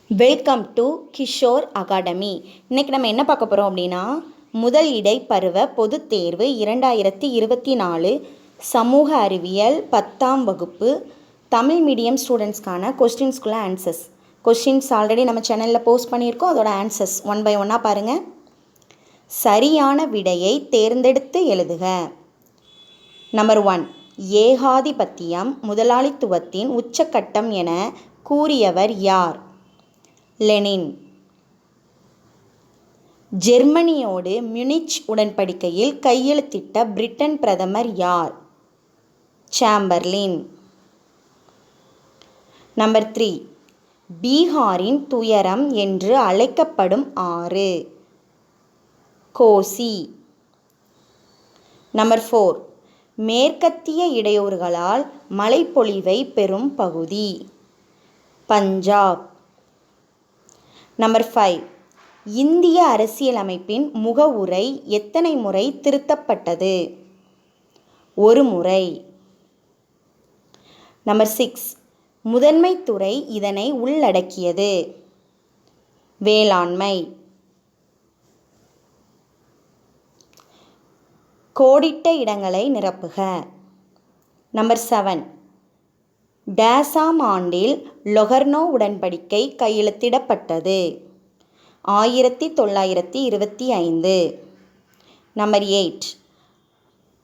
Welcome to Kishore academy. இன்றைக்கி நம்ம என்ன பார்க்க போகிறோம் அப்படின்னா, முதல் இடைப்பருவ பொதுத் தேர்வு 2024 சமூக அறிவியல் 10ஆம் வகுப்பு தமிழ் மீடியம் ஸ்டூடெண்ட்ஸ்க்கான கொஸ்டின்ஸ்குள்ள ஆன்சர்ஸ். கொஸ்டின்ஸ் ஆல்ரெடி நம்ம சேனலில் போஸ்ட் பண்ணியிருக்கோம். அதோட ஆன்சர்ஸ் ஒன் பை ஒன்னாக பாருங்கள். சரியான விடையை தேர்ந்தெடுத்து எழுதுக. நம்பர் 1, ஏகாதிபத்தியம் முதலாளித்துவத்தின் உச்சக்கட்டம் என கூறியவர் யார்? லெனின். ஜெர்மனியோடு மியூனிச் உடன்படிக்கையில் கையெழுத்திட்ட பிரிட்டன் பிரதமர் யார்? சாம்பர்லின். நம்பர் 3, பீகாரின் துயரம் என்று அழைக்கப்படும் ஆறு? கோசி. நம்பர் 4, மேற்கத்திய இடையூறுகளால் மழைப்பொழிவை பெறும் பகுதி? பஞ்சாப். நம்பர் 5, இந்திய அரசியலமைப்பின் முகவுரை எத்தனை முறை திருத்தப்பட்டது? ஒரு முறை. நம்பர் 6, முதன்மை துறை இதனை உள்ளடக்கியது? வேளாண்மை. கோடிட்ட இடங்களை நிரப்புக. நம்பர் 7, டேசாம் ஆண்டில் லொகர்னோ உடன்படிக்கை கையெழுத்திடப்பட்டது? 1925. நம்பர் 8,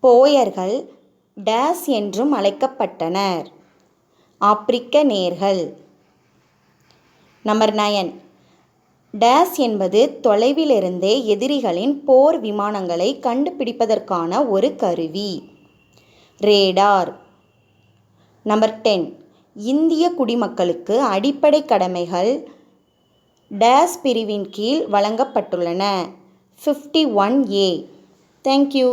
போயர்கள் டேஸ் என்றும் அழைக்கப்பட்டனர்? ஆப்பிரிக்க நேர்கள். நம்பர் 9, டேஸ் என்பது தொலைவிலிருந்தே எதிரிகளின் போர் விமானங்களை கண்டுபிடிப்பதற்கான ஒரு கருவி? ரேடார். நம்பர் 10, இந்திய குடிமக்களுக்கு அடிப்படை கடமைகள் டேஸ் பிரிவின் கீழ் வழங்கப்பட்டுள்ளன? 51A. தேங்க்யூ.